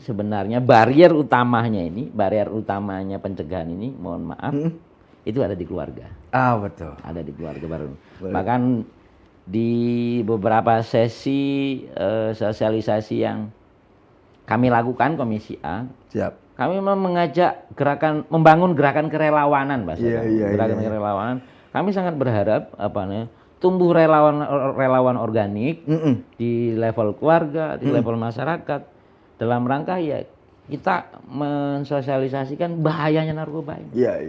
sebenarnya barrier utamanya pencegahan ini, mohon maaf, itu ada di keluarga. Betul. Ada di keluarga baru. Boleh. Bahkan di beberapa sesi sosialisasi yang kami lakukan Komisi A, Siap. kami memang mengajak membangun gerakan kerelawanan, Pak. Gerakan kerelawanan. Kami sangat berharap tumbuh relawan organik di level keluarga, di level masyarakat, dalam rangka ya kita mensosialisasikan bahayanya narkoba ini. Iya.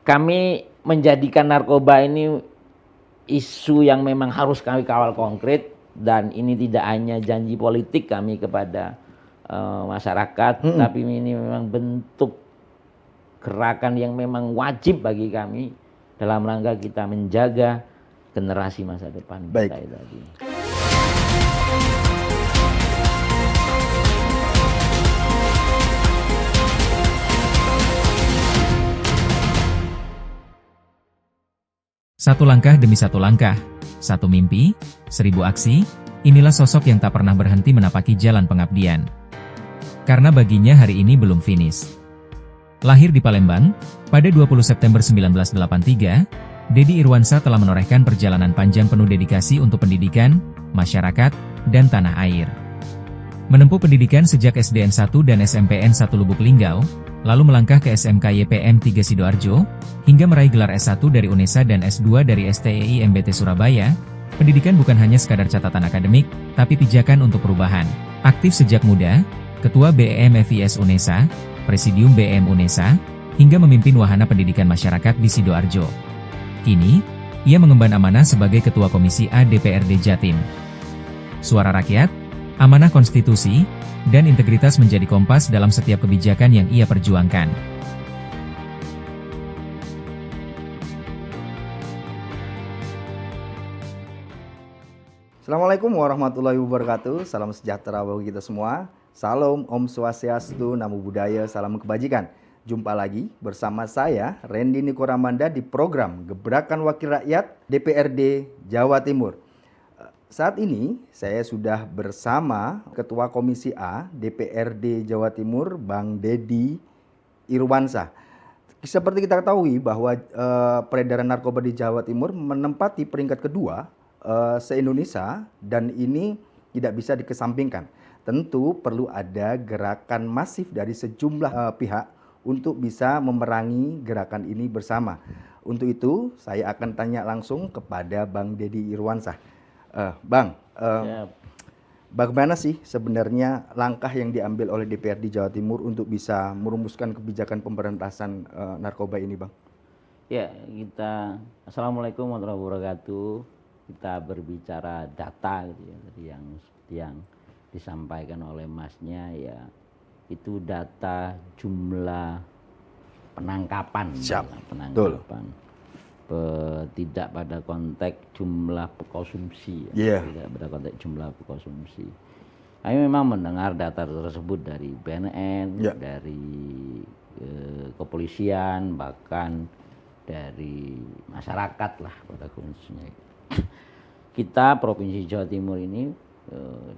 Kami menjadikan narkoba ini isu yang memang harus kami kawal konkret, dan ini tidak hanya janji politik kami kepada masyarakat, tapi ini memang bentuk gerakan yang memang wajib bagi kami dalam rangka kita menjaga generasi masa depan kita tadi. Satu langkah demi satu langkah, satu mimpi, 1000 aksi, inilah sosok yang tak pernah berhenti menapaki jalan pengabdian. Karena baginya hari ini belum finish. Lahir di Palembang, pada 20 September 1983, Deddy Irwansyah telah menorehkan perjalanan panjang penuh dedikasi untuk pendidikan, masyarakat, dan tanah air. Menempuh pendidikan sejak SDN 1 dan SMPN 1 Lubuk Linggau, lalu melangkah ke SMK YPM 3 Sidoarjo, hingga meraih gelar S1 dari UNESA dan S2 dari STEI MBT Surabaya. Pendidikan bukan hanya sekadar catatan akademik, tapi pijakan untuk perubahan. Aktif sejak muda, Ketua BEM FIS UNESA, Presidium BEM UNESA, hingga memimpin wahana pendidikan masyarakat di Sidoarjo. Kini, ia mengemban amanah sebagai Ketua Komisi A DPRD Jatim. Suara rakyat, amanah konstitusi, dan integritas menjadi kompas dalam setiap kebijakan yang ia perjuangkan. Assalamualaikum warahmatullahi wabarakatuh. Salam sejahtera bagi kita semua. Salam Om Swastiastu, Namo Buddhaya, salam kebajikan. Jumpa lagi bersama saya, Randy Niko Ramanda, di program Gebrakan Wakil Rakyat DPRD Jawa Timur. Saat ini saya sudah bersama Ketua Komisi A DPRD Jawa Timur, Bang Deddy Irwansyah. Seperti kita ketahui bahwa peredaran narkoba di Jawa Timur menempati peringkat kedua se-Indonesia, dan ini tidak bisa dikesampingkan. Tentu perlu ada gerakan masif dari sejumlah pihak untuk bisa memerangi gerakan ini bersama. Untuk itu saya akan tanya langsung kepada Bang Deddy Irwansyah. Bang, bagaimana sih sebenarnya langkah yang diambil oleh DPRD Jawa Timur untuk bisa merumuskan kebijakan pemberantasan narkoba ini, Bang? Ya, Assalamualaikum warahmatullahi wabarakatuh. Kita berbicara data gitu ya, tadi yang seperti yang disampaikan oleh Masnya, ya itu data jumlah penangkapan. Penangkapan. Tidak pada konteks jumlah pekonsumsi, tidak pada konteks jumlah pekonsumsi. Kami memang mendengar data tersebut dari BNN, dari kepolisian, bahkan dari masyarakat lah pada khususnya. Kita Provinsi Jawa Timur ini,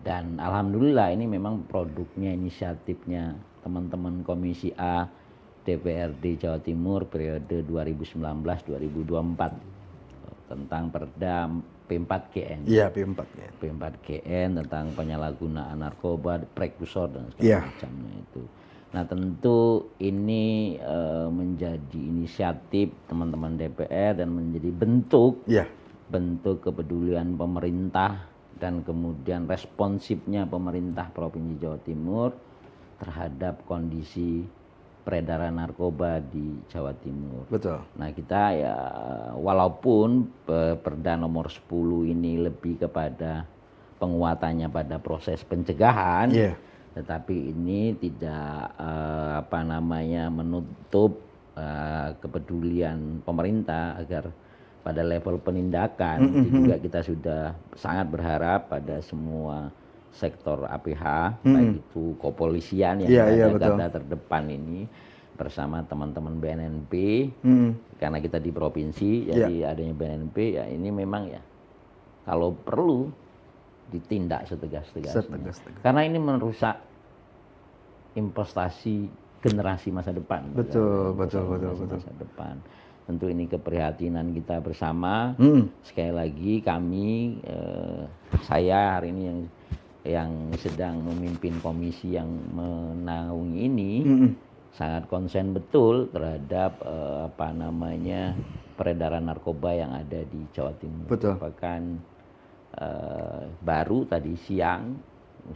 dan alhamdulillah ini memang produknya, inisiatifnya teman-teman Komisi A DPRD Jawa Timur periode 2019-2024 tentang Perda P4GN. Iya, P4GN. P4GN tentang penyalahgunaan narkoba, prekursor dan segala macamnya itu. Nah, tentu ini menjadi inisiatif teman-teman DPR dan menjadi bentuk kepedulian pemerintah dan kemudian responsifnya pemerintah Provinsi Jawa Timur terhadap kondisi peredaran narkoba di Jawa Timur. Betul. Nah, kita ya walaupun Perda nomor 10 ini lebih kepada penguatannya pada proses pencegahan, tetapi ini tidak menutup kepedulian pemerintah agar pada level penindakan juga kita sudah sangat berharap pada semua sektor APH, baik itu kepolisian yang ada garda terdepan ini bersama teman-teman BNNP, karena kita di provinsi, jadi adanya BNNP ya ini memang ya kalau perlu ditindak setegas-tegasnya. Karena ini merusak investasi generasi masa depan. Betul, kan? betul, betul, Generasi betul. masa depan. Tentu ini keprihatinan kita bersama. Sekali lagi kami, saya hari ini yang sedang memimpin komisi yang menaungi ini sangat konsen betul terhadap peredaran narkoba yang ada di Jawa Timur. Betul. Bahkan baru tadi siang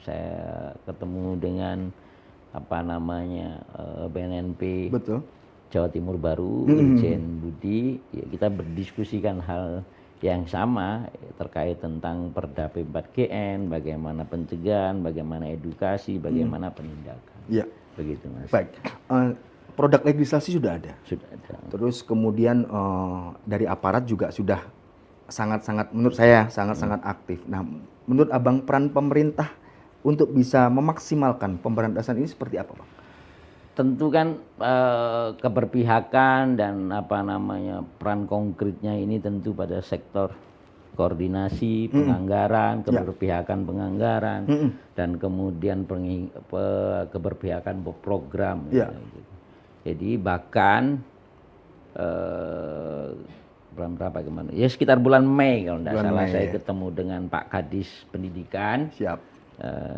saya ketemu dengan BNNP Betul. Jawa Timur baru, Irjen Budi, ya, kita berdiskusikan hal yang sama terkait tentang Perda P4GN, bagaimana pencegahan, bagaimana edukasi, bagaimana penindakan. Iya. Begitu, Mas. Baik. Produk legislasi sudah ada. Sudah ada. Terus kemudian dari aparat juga sudah sangat-sangat, menurut saya sangat-sangat aktif. Nah, menurut Abang peran pemerintah untuk bisa memaksimalkan pemberantasan ini seperti apa, Bang? Tentu kan keberpihakan dan peran konkretnya ini tentu pada sektor koordinasi penganggaran, keberpihakan penganggaran, dan kemudian keberpihakan program. Ya. Gitu. Jadi bahkan bulan berapa kemana? Ya sekitar bulan Mei kalau tidak salah saya ketemu dengan Pak Kadis Pendidikan. Siap.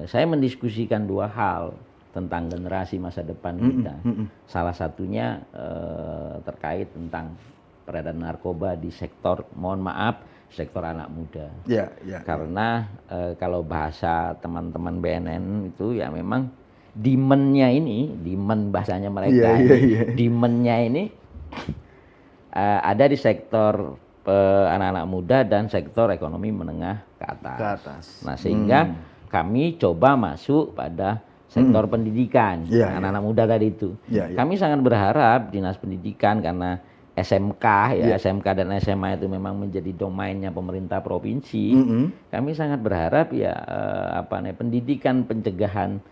Saya mendiskusikan dua hal tentang generasi masa depan kita. Salah satunya terkait tentang peredaran narkoba di sektor, mohon maaf, sektor anak muda. Ya. Karena kalau bahasa teman-teman BNN itu ya memang demand-nya ini, demand bahasanya mereka, demand-nya ini ada di sektor anak-anak muda dan sektor ekonomi menengah ke atas. Nah, sehingga kami coba masuk pada sektor pendidikan, anak-anak muda tadi itu. Kami sangat berharap Dinas Pendidikan, karena SMK SMK dan SMA itu memang menjadi domainnya pemerintah provinsi. Kami sangat berharap pendidikan pencegahan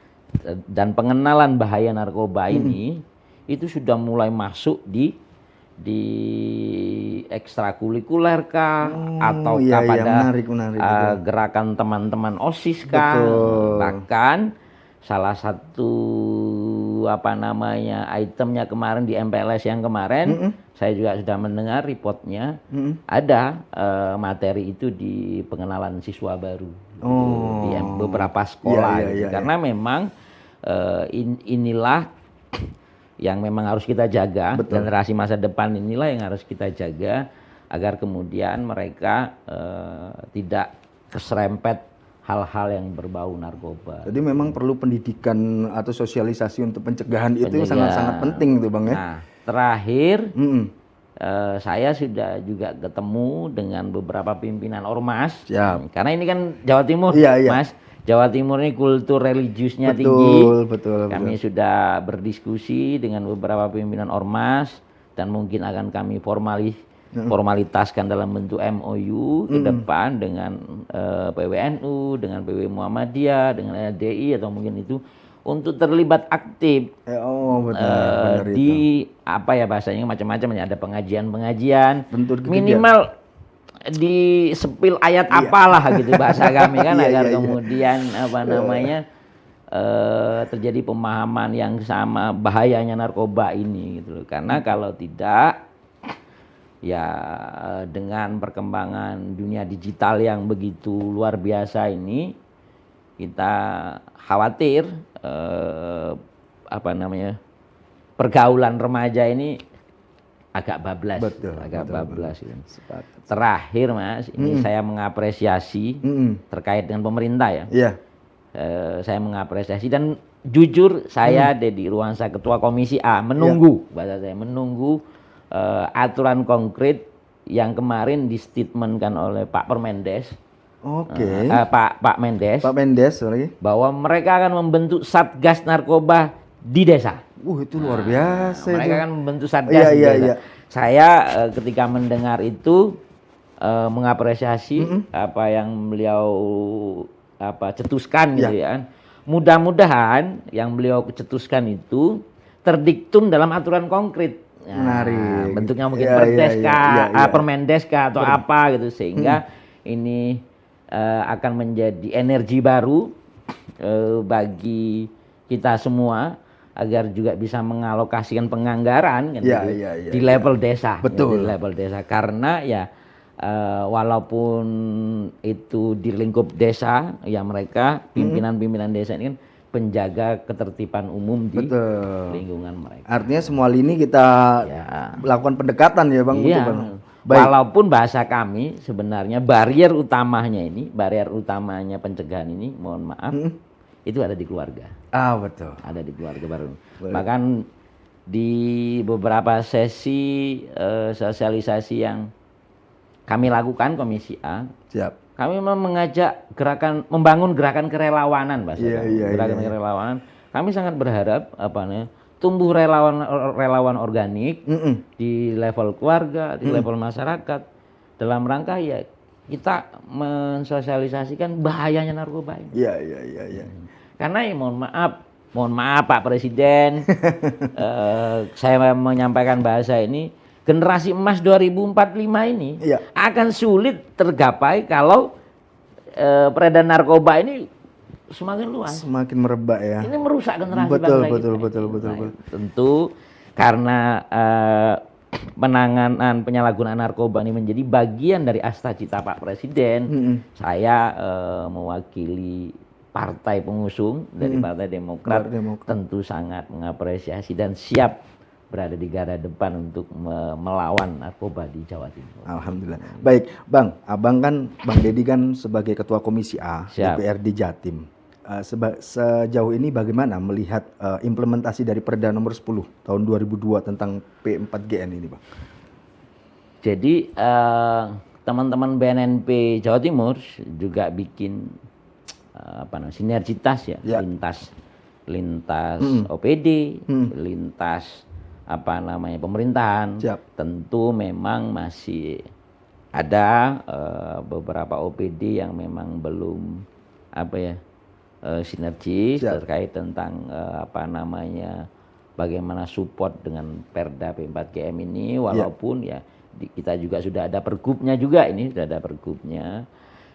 dan pengenalan bahaya narkoba ini itu sudah mulai masuk di ekstrakurikuler kah, atau pada menarik, gerakan teman-teman OSIS kah. Bahkan salah satu itemnya kemarin di MPLS yang kemarin, saya juga sudah mendengar reportnya, ada materi itu di pengenalan siswa baru di beberapa sekolah. Karena memang inilah yang memang harus kita jaga. Generasi masa depan inilah yang harus kita jaga agar kemudian mereka tidak keserempet hal-hal yang berbau narkoba. Jadi memang perlu pendidikan atau sosialisasi untuk pencegahan itu sangat-sangat penting tuh, Bang, ya. Nah, terakhir saya sudah juga ketemu dengan beberapa pimpinan ormas. Karena ini kan Jawa Timur, Mas. Jawa Timur ini kultur religiusnya tinggi. Kami sudah berdiskusi dengan beberapa pimpinan ormas dan mungkin akan kami formalitaskan dalam bentuk MOU ke depan dengan PWNU, dengan PW Muhammadiyah, dengan LDI atau mungkin itu untuk terlibat aktif di bahasanya macam-macam, ada pengajian-pengajian, minimal di sepil ayat apalah gitu bahasa kami kan, agar kemudian terjadi pemahaman yang sama bahayanya narkoba ini gitu loh. Karena kalau tidak, ya dengan perkembangan dunia digital yang begitu luar biasa ini, kita khawatir pergaulan remaja ini agak bablas. Bablas. Terakhir, Mas, ini saya mengapresiasi terkait dengan pemerintah ya. Saya mengapresiasi dan jujur saya Dedi Ruansa, Ketua Komisi A, menunggu aturan konkret yang kemarin distatementkan oleh Pak Permendes. Pak Mendes bahwa mereka akan membentuk Satgas Narkoba di desa. Itu luar biasa. Mereka akan membentuk Satgas di desa. Saya ketika mendengar itu mengapresiasi apa yang beliau cetuskan gitu ya. Mudah-mudahan yang beliau cetuskan itu terdiktum dalam aturan konkret. Bentuknya mungkin Permendes atau apa gitu, sehingga ini akan menjadi energi baru bagi kita semua agar juga bisa mengalokasikan penganggaran kan, Ya, gitu, ya, ya, di level desa, Betul. di level desa, karena ya walaupun itu di lingkup desa, ya mereka pimpinan-pimpinan desa ini kan penjaga ketertiban umum di Betul. lingkungan mereka. Artinya semua lini kita Ya. lakukan pendekatan ya Bang. Iya. Betul, Bang. Baik. Walaupun bahasa kami sebenarnya barrier utamanya pencegahan ini, mohon maaf, itu ada di keluarga. Betul. Ada di keluarga baru. Baik. Bahkan di beberapa sesi sosialisasi yang kami lakukan Komisi A, Siap. kami memang mengajak membangun gerakan kerelawanan, bahasa Iya, kami. iya, Gerakan iya. kerelawanan. Kami sangat berharap tumbuh relawan organik di level keluarga, di level masyarakat, dalam rangka ya kita mensosialisasikan bahayanya narkoba ini. Iya, iya, iya, iya. Karena ya mohon maaf Pak Presiden, saya menyampaikan bahasa ini, generasi emas 2045 ini Iya. akan sulit tergapai kalau peredaran narkoba ini semakin luas. Semakin merebak ya. Ini merusak generasi Betul, bangsa betul, kita. betul, betul, Nah, betul. tentu karena penanganan penyalahgunaan narkoba ini menjadi bagian dari asta cita Pak Presiden, saya mewakili partai pengusung dari Partai Demokrat, tentu sangat mengapresiasi dan siap berada di garda depan untuk melawan narkoba di Jawa Timur. Alhamdulillah. Baik, Bang. Abang kan, Bang Dedi kan sebagai Ketua Komisi A Siap. DPRD Jatim. Sejauh ini bagaimana melihat implementasi dari Perda nomor 10 tahun 2002 tentang P4GN ini, Bang? Jadi teman-teman BNNP Jawa Timur juga bikin sinergitas ya, lintas OPD, lintas pemerintahan. Siap. Tentu memang masih ada beberapa OPD yang memang belum sinergis. Siap. Terkait tentang bagaimana support dengan Perda P4GM ini, walaupun ya kita juga sudah ada pergubnya juga, ini sudah ada pergubnya.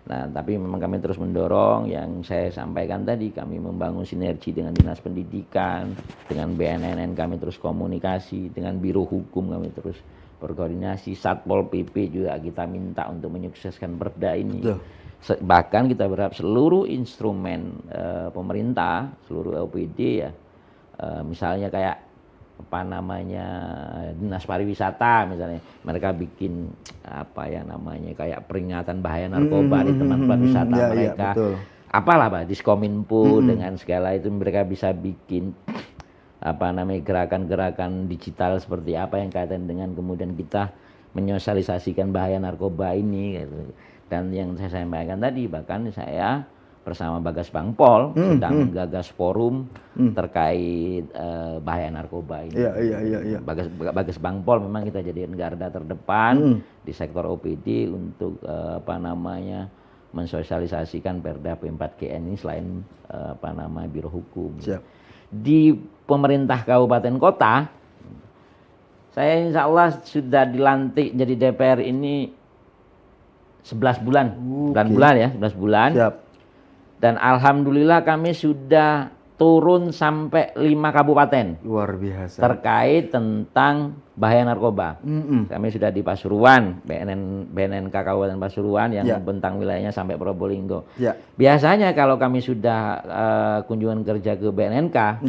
Nah, tapi memang kami terus mendorong yang saya sampaikan tadi, kami membangun sinergi dengan Dinas Pendidikan, dengan BNNN kami terus komunikasi, dengan Biro Hukum kami terus berkoordinasi, Satpol PP juga kita minta untuk menyukseskan perda ini. Betul. Bahkan kita berharap seluruh instrumen pemerintah, seluruh LPD ya, misalnya kayak Dinas Pariwisata misalnya, mereka bikin kayak peringatan bahaya narkoba di tempat wisata mereka. Betul. Apalah Pak, Diskominfo dengan segala itu mereka bisa bikin gerakan-gerakan digital seperti apa yang kaitan dengan kemudian kita menyosialisasikan bahaya narkoba ini gitu. Dan yang saya sampaikan tadi, bahkan saya bersama Bagas Bangpol sedang menggagas forum terkait bahaya narkoba ini. Iya. Bagas Bangpol memang kita jadi garda terdepan di sektor OPD untuk mensosialisasikan Perda P4GN ini selain Biro Hukum. Siap. Di pemerintah kabupaten kota, saya insya Allah sudah dilantik jadi DPR ini 11 bulan. 11 bulan ya, 11 bulan. Siap. Dan alhamdulillah kami sudah turun sampai 5 kabupaten. Luar biasa. Terkait tentang bahaya narkoba. Kami sudah di Pasuruan, BNNK Kabupaten Pasuruan yang membentang wilayahnya sampai Probolinggo. Ya. Biasanya kalau kami sudah kunjungan kerja ke BNNK,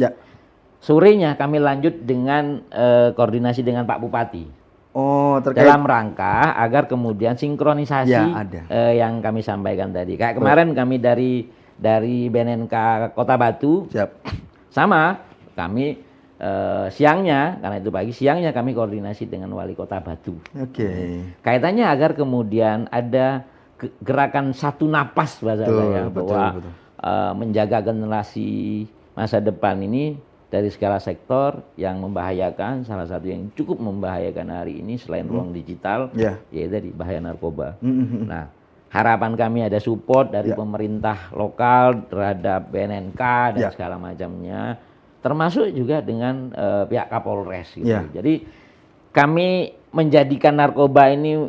sorenya kami lanjut dengan koordinasi dengan Pak Bupati. Terkait dalam rangka agar kemudian sinkronisasi yang kami sampaikan tadi. Kayak kemarin kami dari BNNK Kota Batu, sama kami siangnya, karena itu pagi, siangnya kami koordinasi dengan Wali Kota Batu. Kaitannya agar kemudian ada gerakan satu napas bahasa saya, bahwa menjaga generasi masa depan ini dari segala sektor yang membahayakan. Salah satu yang cukup membahayakan hari ini selain ruang digital, yaitu tadi bahaya narkoba. Nah, harapan kami ada support dari pemerintah lokal terhadap BNNK dan segala macamnya, termasuk juga dengan pihak Kapolres gitu. Jadi kami menjadikan narkoba ini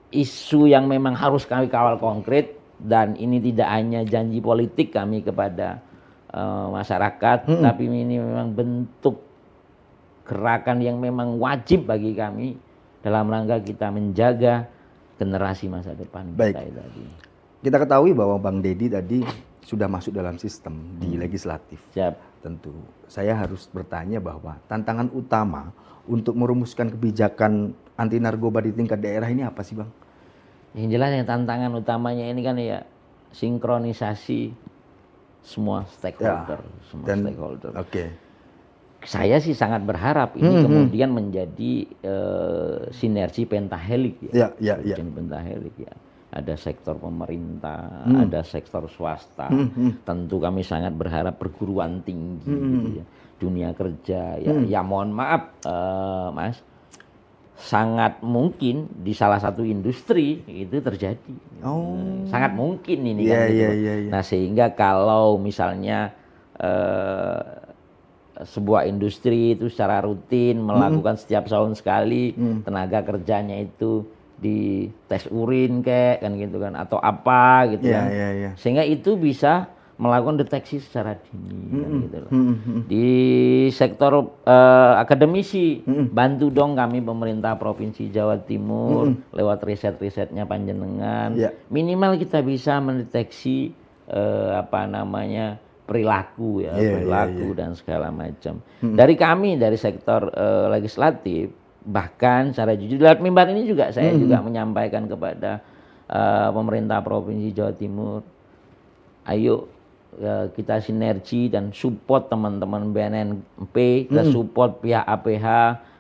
isu yang memang harus kami kawal konkret, dan ini tidak hanya janji politik kami kepada masyarakat, tapi ini memang bentuk gerakan yang memang wajib bagi kami dalam rangka kita menjaga generasi masa depan Baik. kita tadi. Kita ketahui bahwa Bang Deddy tadi sudah masuk dalam sistem di legislatif. Siap. Tentu saya harus bertanya bahwa tantangan utama untuk merumuskan kebijakan anti narkoba di tingkat daerah ini apa sih, Bang? Yang jelas yang tantangan utamanya ini kan ya sinkronisasi semua stakeholder, stakeholder. Oke. Saya sih sangat berharap ini kemudian menjadi sinergi pentahelik ya. Pentahelik ya. Ada sektor pemerintah, ada sektor swasta. Tentu kami sangat berharap perguruan tinggi, gitu ya. Dunia kerja. Ya mohon maaf, Mas, sangat mungkin di salah satu industri itu terjadi. Sangat mungkin ini kan. Gitu. Nah sehingga kalau misalnya sebuah industri itu secara rutin melakukan setiap tahun sekali tenaga kerjanya itu di tes urin kayak kan gitu kan atau apa gitu kan sehingga itu bisa melakukan deteksi secara dini kan gitu loh. Di sektor akademisi bantu dong kami pemerintah Provinsi Jawa Timur lewat riset-risetnya panjenengan minimal kita bisa mendeteksi perilaku perilaku dan segala macam. Dari kami dari sektor legislatif bahkan secara jujur lewat mimbar ini juga saya juga menyampaikan kepada pemerintah Provinsi Jawa Timur, ayo kita sinergi dan support teman-teman BNNP, kita support pihak APH,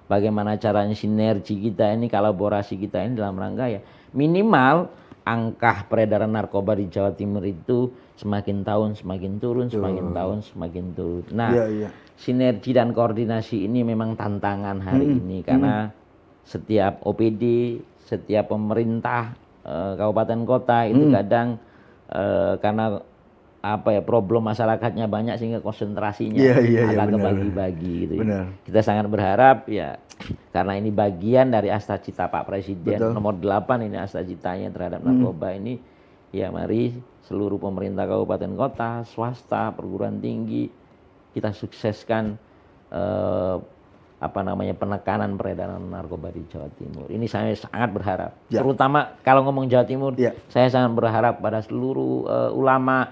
bagaimana caranya sinergi kita ini, kolaborasi kita ini dalam rangka ya minimal angka peredaran narkoba di Jawa Timur itu semakin tahun semakin turun, semakin tahun semakin turun. Nah, sinergi dan koordinasi ini memang tantangan hari ini karena setiap OPD, setiap pemerintah kabupaten kota itu kadang karena problem masyarakatnya banyak sehingga konsentrasinya agak kebagi-bagi gitu. Kita sangat berharap ya karena ini bagian dari asta cita Pak Presiden nomor 8 ini asta citanya terhadap narkoba ini ya mari seluruh pemerintah kabupaten kota, swasta, perguruan tinggi kita sukseskan penekanan peredaran narkoba di Jawa Timur. Ini saya sangat berharap. Terutama kalau ngomong Jawa Timur, saya sangat berharap pada seluruh ulama,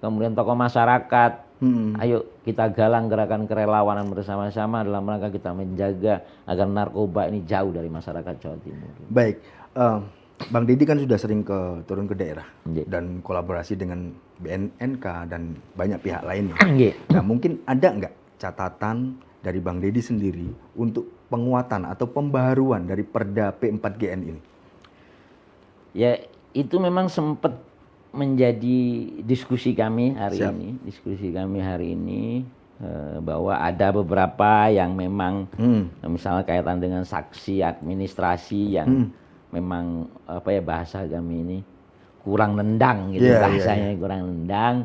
kemudian tokoh masyarakat. Ayo kita galang gerakan kerelawanan bersama-sama dalam rangka kita menjaga agar narkoba ini jauh dari masyarakat Jawa Timur. Baik, Bang Deddy kan sudah sering turun ke daerah dan kolaborasi dengan BNNK dan banyak pihak lainnya. Nah mungkin ada nggak catatan dari Bang Deddy sendiri untuk penguatan atau pembaharuan dari Perda P4GN ini? Ya itu memang sempat menjadi diskusi kami hari ini. Bahwa ada beberapa yang memang misalnya kaitan dengan saksi administrasi yang memang bahasa kami ini kurang nendang gitu bahasanya kurang nendang.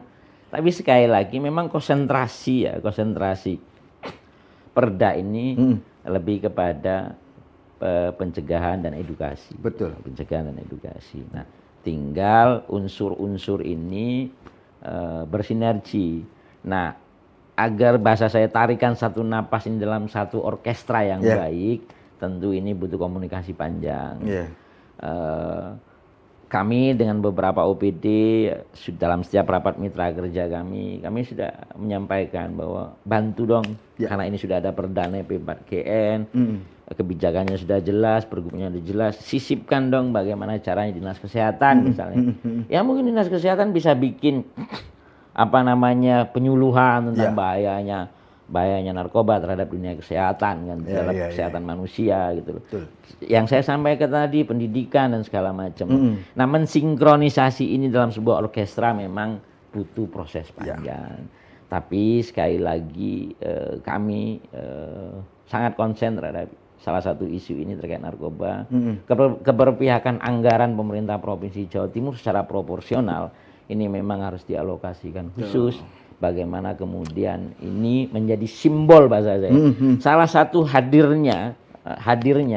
Tapi sekali lagi memang konsentrasi Perda ini lebih kepada pencegahan dan edukasi. Betul. Pencegahan dan edukasi. Nah, tinggal unsur-unsur ini bersinergi. Nah, agar bahasa saya tarikan satu napas ini dalam satu orkestra yang baik, tentu ini butuh komunikasi panjang. Kami dengan beberapa OPD dalam setiap rapat mitra kerja kami sudah menyampaikan bahwa bantu dong karena ini sudah ada perdana P4GN, kebijakannya sudah jelas, pergubnya sudah jelas, sisipkan dong bagaimana caranya dinas kesehatan misalnya. Ya mungkin dinas kesehatan bisa bikin penyuluhan tentang bahayanya narkoba terhadap dunia kesehatan kan, terhadap kesehatan manusia gitu loh. Yang saya sampaikan tadi pendidikan dan segala macam. Nah, mensinkronisasi ini dalam sebuah orkestra memang butuh proses panjang. Tapi sekali lagi kami sangat konsen terhadap salah satu isu ini terkait narkoba. Keberpihakan anggaran pemerintah Provinsi Jawa Timur secara proporsional ini memang harus dialokasikan khusus. Bagaimana kemudian ini menjadi simbol bahasa saya. Salah satu hadirnya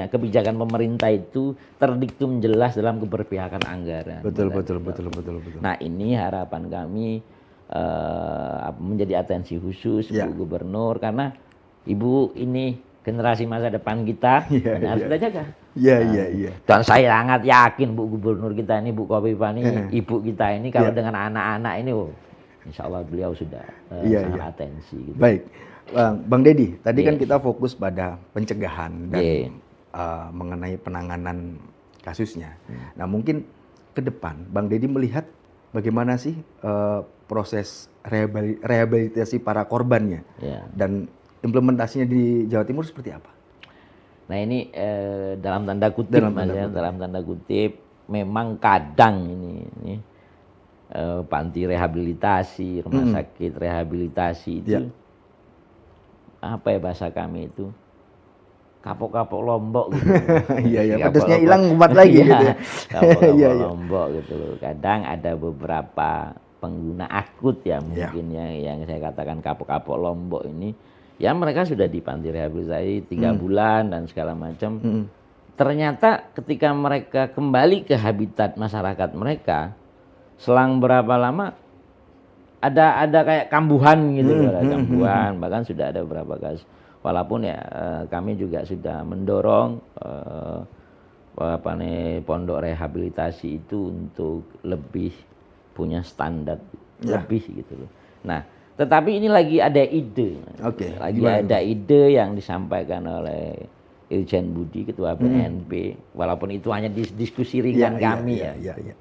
kebijakan pemerintah itu terdiktum jelas dalam keberpihakan anggaran. Betul. Nah ini harapan kami menjadi atensi khusus Ya. Bu Gubernur, karena Ibu ini generasi masa depan kita, Ya, dan harus ya. kita jaga. Iya, Nah, iya, iya. Dan saya sangat yakin Bu Gubernur kita ini, Bu Kofifa ini, ibu kita ini kalau Iya. dengan anak-anak ini, insya Allah beliau sudah Iya, sangat iya. atensi. Gitu. Baik, Bang Deddy, tadi Iya. kan kita fokus pada pencegahan dan Iya. mengenai penanganan kasusnya. Nah, mungkin ke depan Bang Deddy melihat bagaimana sih proses rehabilitasi para korbannya Ya. dan implementasinya di Jawa Timur seperti apa? Nah ini dalam tanda kutip, Dalam Mas, tanda ya, kutip. dalam tanda kutip, memang kadang ini panti rehabilitasi, rumah sakit rehabilitasi itu, Ya. apa ya bahasa kami itu, kapok-kapok Lombok gitu. Iya, iya, Kapok-kapok- pedasnya hilang kumat lagi Iya, gitu ya. kapok-kapok Iya, iya. Lombok gitu loh. Kadang ada beberapa pengguna akut ya mungkin yang saya katakan kapok-kapok Lombok ini, ya mereka sudah di panti rehabilitasi 3 bulan dan segala macam. Ternyata ketika mereka kembali ke habitat masyarakat mereka, selang berapa lama ada kayak kambuhan gitu, ada kambuhan, bahkan sudah ada beberapa kasus. Walaupun ya kami juga sudah mendorong pondok rehabilitasi itu untuk lebih punya standar lebih gitu loh. Nah, tetapi ini lagi ada ide. Oke, Lagi gimana ada ide yang disampaikan oleh Irjen Budi, Ketua BNP, walaupun itu hanya diskusi ringan kami ya. Iya, iya.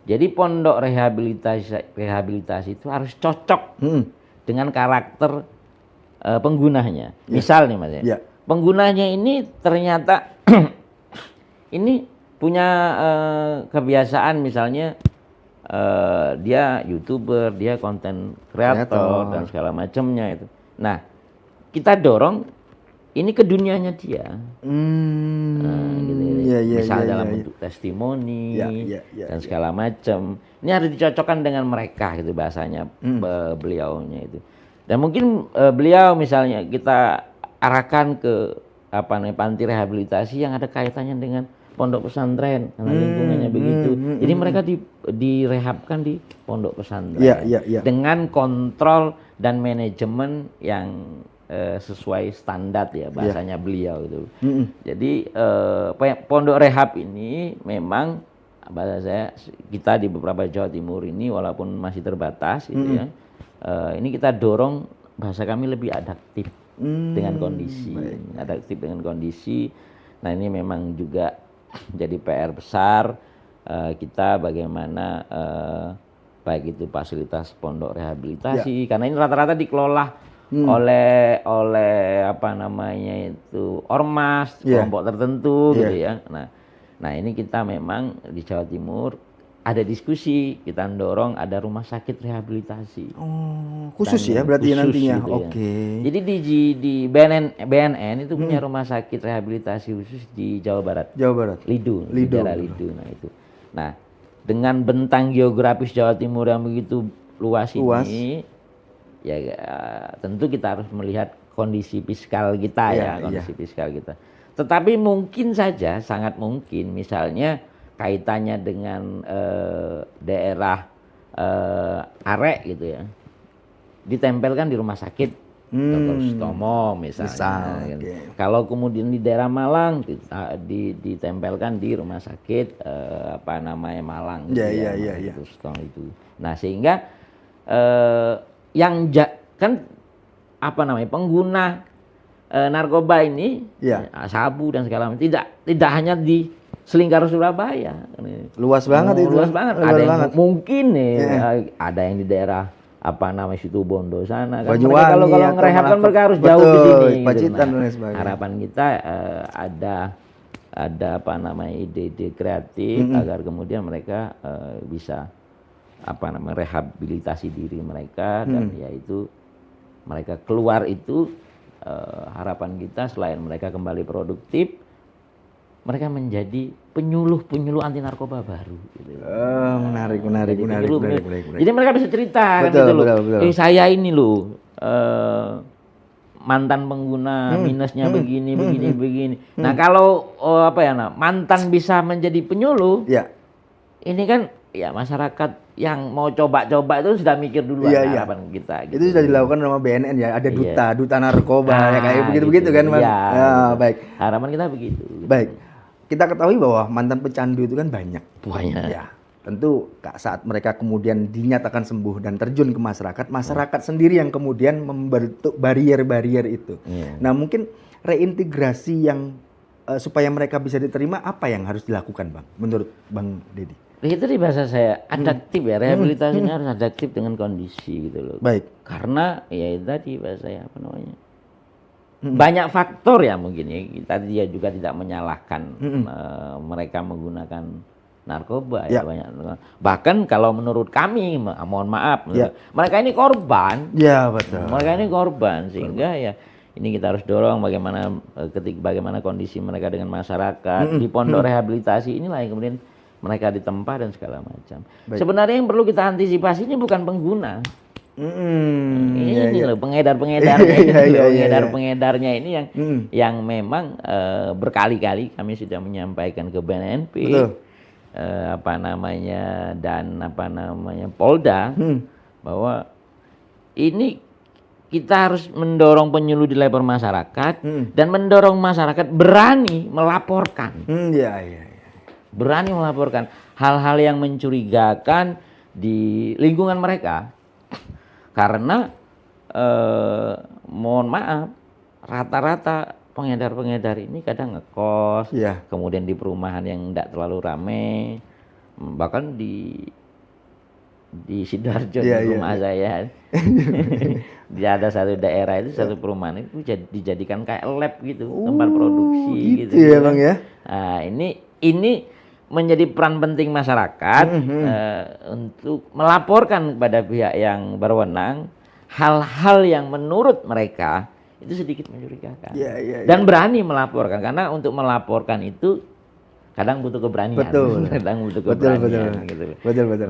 Jadi pondok rehabilitasi itu harus cocok dengan karakter penggunanya. Misal nih Mas ya, Ya. penggunanya ini ternyata ini punya kebiasaan, misalnya dia YouTuber, dia konten kreator dan segala macamnya itu. Nah, kita dorong ini ke dunianya dia. Gitu. Misal dalam bentuk testimoni dan segala macam. Ini harus dicocokkan dengan mereka gitu bahasanya beliaunya itu. Dan mungkin beliau misalnya kita arahkan ke panti rehabilitasi yang ada kaitannya dengan pondok pesantren karena lingkungannya begitu. Jadi mereka direhabkan di pondok pesantren dengan kontrol dan manajemen yang sesuai standar ya bahasanya beliau itu. Jadi pondok rehab ini memang bahasa saya, kita di beberapa Jawa Timur ini walaupun masih terbatas gitu ya, ini kita dorong bahasa kami lebih adaptif dengan kondisi, adaptif dengan kondisi. Nah ini memang juga jadi PR besar kita bagaimana baik itu fasilitas pondok rehabilitasi karena ini rata-rata dikelola oleh apa namanya itu ormas kelompok tertentu gitu ya. Nah ini kita memang di Jawa Timur ada diskusi, kita dorong ada rumah sakit rehabilitasi. Oh, khusus ya berarti khusus nantinya. gitu ya. Oke. Jadi di BNN itu punya rumah sakit rehabilitasi khusus di Jawa Barat. Jawa Barat. Lidu. Daerah Lidu. Nah itu. Nah dengan bentang geografis Jawa Timur yang begitu luas. Ini, ya tentu kita harus melihat kondisi fiskal kita kondisi fiskal kita. Tetapi mungkin saja, sangat mungkin, misalnya kaitannya dengan daerah Arek gitu ya, ditempelkan di rumah sakit Dr. Sutomo misalnya. Kalau kemudian di daerah Malang ditempelkan di rumah sakit Malang. Itu. Nah sehingga pengguna narkoba ini sabu dan segala macam tidak hanya di Selingkar Surabaya. Luas banget itu. Luas banget. Ada yang mungkin ada yang di daerah Situbondo sana kan. Mereka kalau ngerehab kan mereka harus jauh ke sini. Pacitan dan gitu. Harapan kita ada ide-ide kreatif agar kemudian mereka bisa rehabilitasi diri mereka dan yaitu mereka keluar itu harapan kita selain mereka kembali produktif, mereka menjadi penyuluh anti narkoba baru. Gitu. Menarik. Jadi mereka bisa cerita kan gitu loh. Saya ini loh mantan pengguna minusnya begini. Nah kalau mantan bisa menjadi penyuluh, ini kan ya masyarakat yang mau coba-coba itu sudah mikir duluan harapan kita. Gitu. Itu sudah dilakukan sama BNN ya, ada duta narkoba ya kayak begitu-begitu gitu. kan Bang. Iya, Ya, gitu. baik. Harapan kita begitu. Baik. Kita ketahui bahwa mantan pecandu itu kan banyak. Banyak. Ya. Tentu saat mereka kemudian dinyatakan sembuh dan terjun ke masyarakat sendiri yang kemudian membentuk barier-barier itu. Nah, mungkin reintegrasi yang supaya mereka bisa diterima apa yang harus dilakukan, Bang? Menurut Bang Dedi? Itu di bahasa saya adaptif ya, rehabilitasinya harus adaptif dengan kondisi gitu loh. Baik. Karena ya itu tadi bahasa saya apa namanya? Banyak faktor ya mungkin ya. Kita juga tidak menyalahkan mereka menggunakan narkoba ya banyak. Bahkan kalau menurut kami, mohon maaf, mereka ini korban. Ya, betul. Mereka ini korban sehingga ya ini kita harus dorong bagaimana kondisi mereka dengan masyarakat di pondok rehabilitasi inilah yang kemudian mereka ditempa dan segala macam. Sebenarnya yang perlu kita antisipasi ini bukan pengguna. Ini loh pengedar-pengedarnya ini yang memang berkali-kali kami sudah menyampaikan ke BNNP, dan Polda bahwa ini kita harus mendorong penyuluh di level masyarakat dan mendorong masyarakat berani melaporkan. Berani melaporkan hal-hal yang mencurigakan di lingkungan mereka. Karena mohon maaf, rata-rata pengedar-pengedar ini kadang ngekos, kemudian di perumahan yang tidak terlalu ramai, bahkan di Sidoarjo di rumah saya, ada satu daerah itu satu perumahan itu dijadikan kayak lab gitu, tempat produksi gitu ya Bang ya. Nah, ini menjadi peran penting masyarakat untuk melaporkan kepada pihak yang berwenang hal-hal yang menurut mereka itu sedikit mencurigakan dan berani melaporkan, karena untuk melaporkan itu kadang butuh keberanian, kadang butuh keberanian gitu.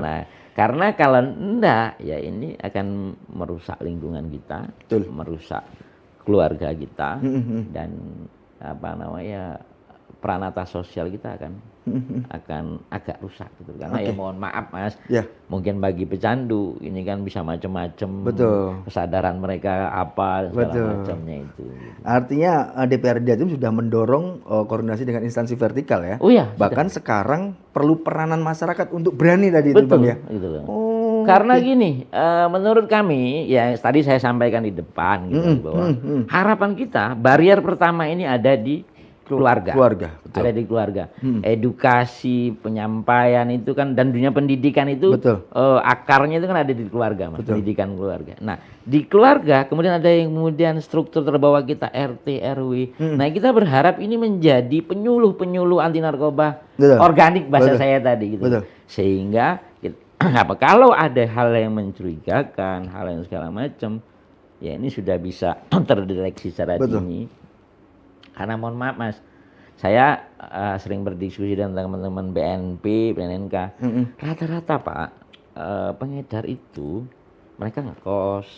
Nah, karena kalau enggak ya ini akan merusak lingkungan kita, merusak keluarga kita dan peranata sosial kita akan agak rusak gitu. Karena ya mohon maaf Mas, mungkin bagi pecandu ini kan bisa macam-macam kesadaran mereka apa segala macamnya itu. Artinya DPRD Jatim sudah mendorong koordinasi dengan instansi vertikal ya. Bahkan sekarang perlu peranan masyarakat untuk berani tadi itu Bang ya. Gitu loh. Karena gini, menurut kami ya tadi saya sampaikan di depan gitu bahwa harapan kita barier pertama ini ada di keluarga. Ada di keluarga. Edukasi, penyampaian itu kan dan dunia pendidikan itu akarnya itu kan ada di keluarga, Mas. Pendidikan keluarga. Nah, di keluarga kemudian ada yang kemudian struktur terbawah kita RT, RW. Nah, kita berharap ini menjadi penyuluh anti narkoba organik bahasa saya tadi gitu. Sehingga kalau ada hal yang mencurigakan, hal yang segala macam, ya ini sudah bisa terdeteksi secara dini. Karena mohon maaf Mas, saya sering berdiskusi dengan teman-teman BNP, BNNK. Rata-rata Pak, pengedar itu mereka ngekos.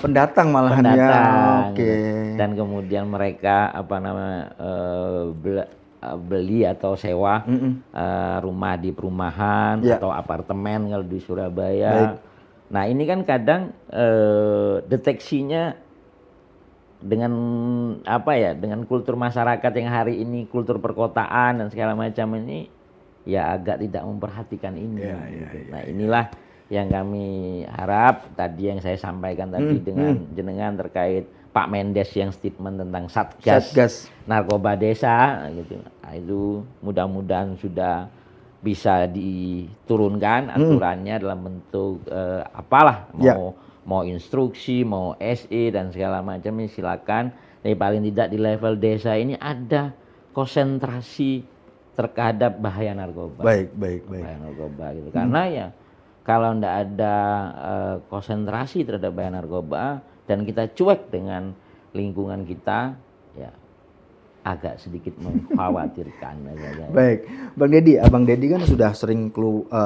Pendatang malahan ya. Dan kemudian mereka beli atau sewa rumah di perumahan atau apartemen kalau di Surabaya. Nah ini kan kadang deteksinya dengan dengan kultur masyarakat yang hari ini kultur perkotaan dan segala macam ini ya agak tidak memperhatikan ini. Nah inilah yang kami harap tadi yang saya sampaikan tadi dengan jenengan terkait Pak Mendes yang statement tentang Satgas Narkoba Desa gitu. Nah, itu mudah-mudahan sudah bisa diturunkan aturannya dalam bentuk mau instruksi, mau SE dan segala macam ini silakan. Tapi paling tidak di level desa ini ada konsentrasi terhadap bahaya narkoba. Bahaya narkoba gitu. Karena ya kalau tidak ada konsentrasi terhadap bahaya narkoba dan kita cuek dengan lingkungan kita, ya agak sedikit mengkhawatirkan. Baik, Bang Dedi, Abang Dedi kan sudah sering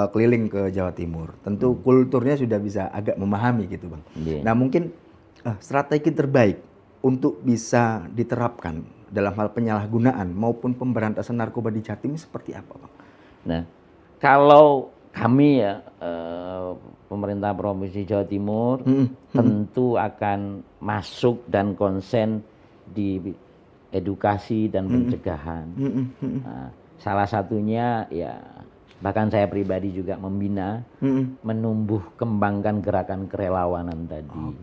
keliling ke Jawa Timur. Tentu kulturnya sudah bisa agak memahami gitu Bang. Nah mungkin strategi terbaik untuk bisa diterapkan dalam hal penyalahgunaan maupun pemberantasan narkoba di Jatim seperti apa Bang? Nah, kalau kami ya pemerintah Provinsi Jawa Timur tentu akan masuk dan konsen di edukasi dan pencegahan. Nah, salah satunya ya bahkan saya pribadi juga membina, menumbuh kembangkan gerakan kerelawanan tadi.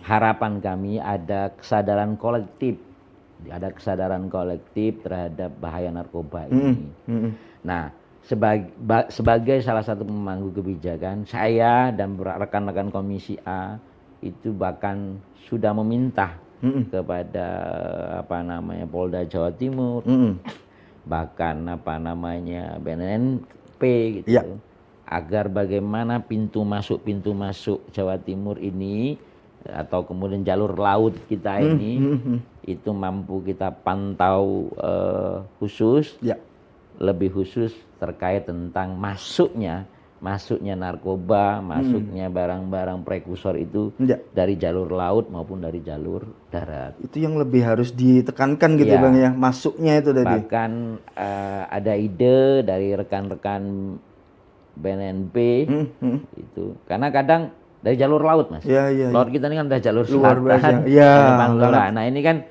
Harapan kami ada kesadaran kolektif terhadap bahaya narkoba ini. Nah, sebagai salah satu pemangku kebijakan, saya dan rekan-rekan Komisi A itu bahkan sudah meminta kepada Polda Jawa Timur, bahkan BNNP gitu, agar bagaimana pintu masuk Jawa Timur ini atau kemudian jalur laut kita ini itu mampu kita pantau khusus, lebih khusus terkait tentang masuknya narkoba, masuknya barang-barang prekursor itu dari jalur laut maupun dari jalur darat. Itu yang lebih harus ditekankan gitu Bang ya, masuknya itu tadi. Bahkan ada ide dari rekan-rekan BNNP itu, karena kadang dari jalur laut Mas. Laut kita ini kan udah jalur selatan. Nah ini kan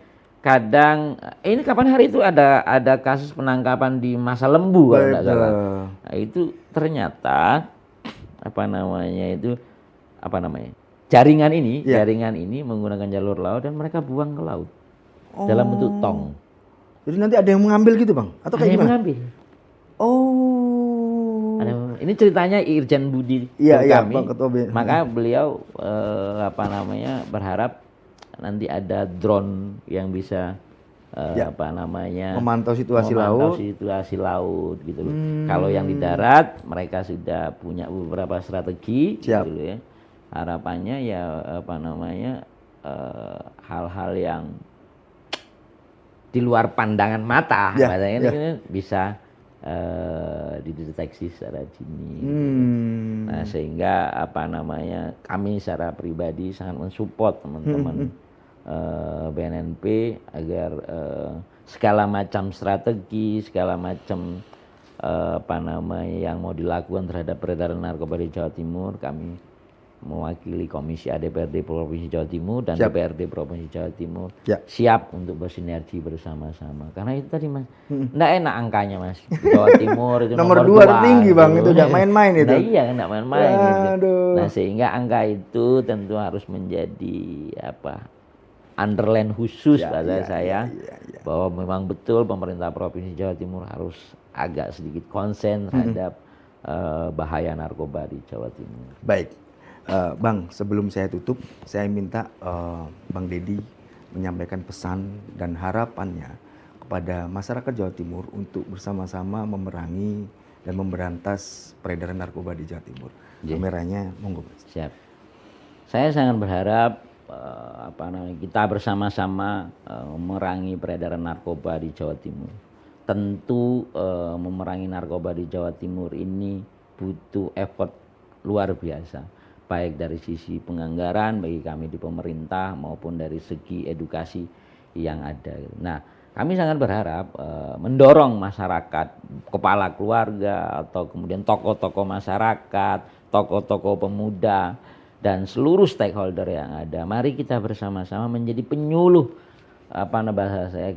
kadang ini kapan hari itu ada kasus penangkapan di Masa Lembu kalau tidak salah. Nah, itu ternyata jaringan ini menggunakan jalur laut dan mereka buang ke laut dalam bentuk tong. Jadi nanti ada yang mengambil gitu Bang? Atau kayak gimana? Mengambil. Ini ceritanya Irjen Budi kami. Bang Ketua B. Maka beliau berharap nanti ada drone yang bisa memantau situasi laut gitu loh. Kalau yang di darat mereka sudah punya beberapa strategi gitu ya. Harapannya ya hal-hal yang di luar pandangan mata ini bisa dideteksi secara dini. Nah, sehingga kami secara pribadi sangat mensupport teman-teman BNNP agar segala macam strategi, segala macam yang mau dilakukan terhadap peredaran narkoba di Jawa Timur, kami mewakili Komisi A DPRD Provinsi Jawa Timur dan DPRD Provinsi Jawa Timur siap untuk bersinergi bersama-sama. Karena itu tadi Mas, enggak enak angkanya Mas. Jawa Timur itu nomor 2 tertinggi Bang, itu enggak main-main itu. Nah iya, enggak main-main gitu. Nah, sehingga angka itu tentu harus menjadi underline khusus pada saya bahwa memang betul pemerintah Provinsi Jawa Timur harus agak sedikit konsen terhadap bahaya narkoba di Jawa Timur. Baik. Bang, sebelum saya tutup, saya minta Bang Dedi menyampaikan pesan dan harapannya kepada masyarakat Jawa Timur untuk bersama-sama memerangi dan memberantas peredaran narkoba di Jawa Timur. Kameranya, monggo. Siap. Saya sangat berharap kita bersama-sama memerangi peredaran narkoba di Jawa Timur. Tentu memerangi narkoba di Jawa Timur ini butuh effort luar biasa, baik dari sisi penganggaran bagi kami di pemerintah maupun dari segi edukasi yang ada. Nah, kami sangat berharap mendorong masyarakat, kepala keluarga atau kemudian tokoh-tokoh masyarakat, tokoh-tokoh pemuda dan seluruh stakeholder yang ada. Mari kita bersama-sama menjadi penyuluh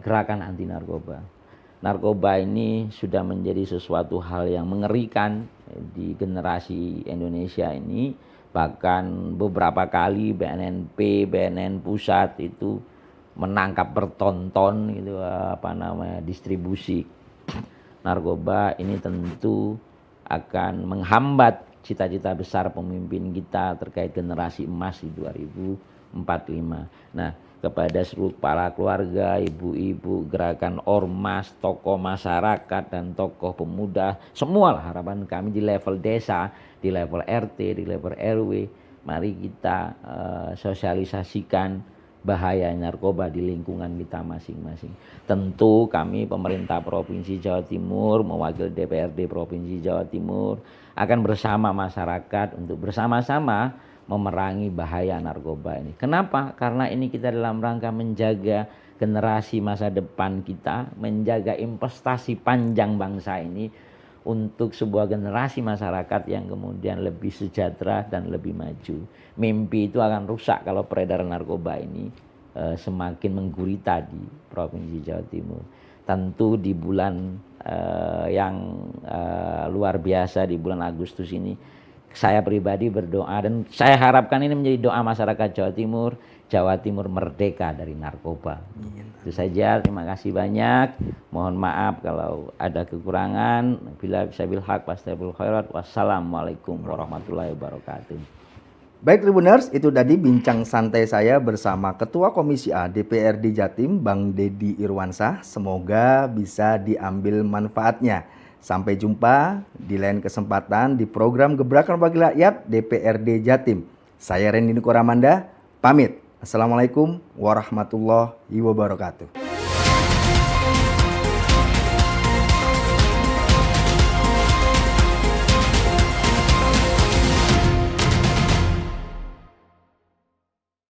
gerakan anti narkoba. Narkoba ini sudah menjadi sesuatu hal yang mengerikan di generasi Indonesia ini. Bahkan beberapa kali BNNP, BNN pusat itu menangkap bertonton gitu distribusi narkoba. Ini tentu akan menghambat cita-cita besar pemimpin kita terkait generasi emas di 2045. Nah, kepada seluruh kepala keluarga, ibu-ibu, gerakan ormas, tokoh masyarakat dan tokoh pemuda, semualah harapan kami di level desa, di level RT, di level RW, mari kita sosialisasikan bahaya narkoba di lingkungan kita masing-masing. Tentu kami pemerintah Provinsi Jawa Timur mewakili DPRD Provinsi Jawa Timur akan bersama masyarakat untuk bersama-sama memerangi bahaya narkoba ini. Kenapa? Karena ini kita dalam rangka menjaga generasi masa depan kita, menjaga investasi panjang bangsa ini untuk sebuah generasi masyarakat yang kemudian lebih sejahtera dan lebih maju. Mimpi itu akan rusak kalau peredaran narkoba ini semakin menggurita di Provinsi Jawa Timur. Tentu di bulan yang luar biasa, di bulan Agustus ini, saya pribadi berdoa dan saya harapkan ini menjadi doa masyarakat Jawa Timur merdeka dari narkoba. Itu saja, terima kasih banyak. Mohon maaf kalau ada kekurangan. Bila bisa bil haq fastabiqul khairat. Wassalamualaikum warahmatullahi wabarakatuh. Baik Tribuners, itu tadi bincang santai saya bersama Ketua Komisi A DPRD Jatim, Bang Deddy Irwansyah. Semoga bisa diambil manfaatnya. Sampai jumpa di lain kesempatan di program Gebrakan Bagi Rakyat DPRD Jatim. Saya Rendy Niko Ramanda, pamit. Assalamualaikum warahmatullahi wabarakatuh.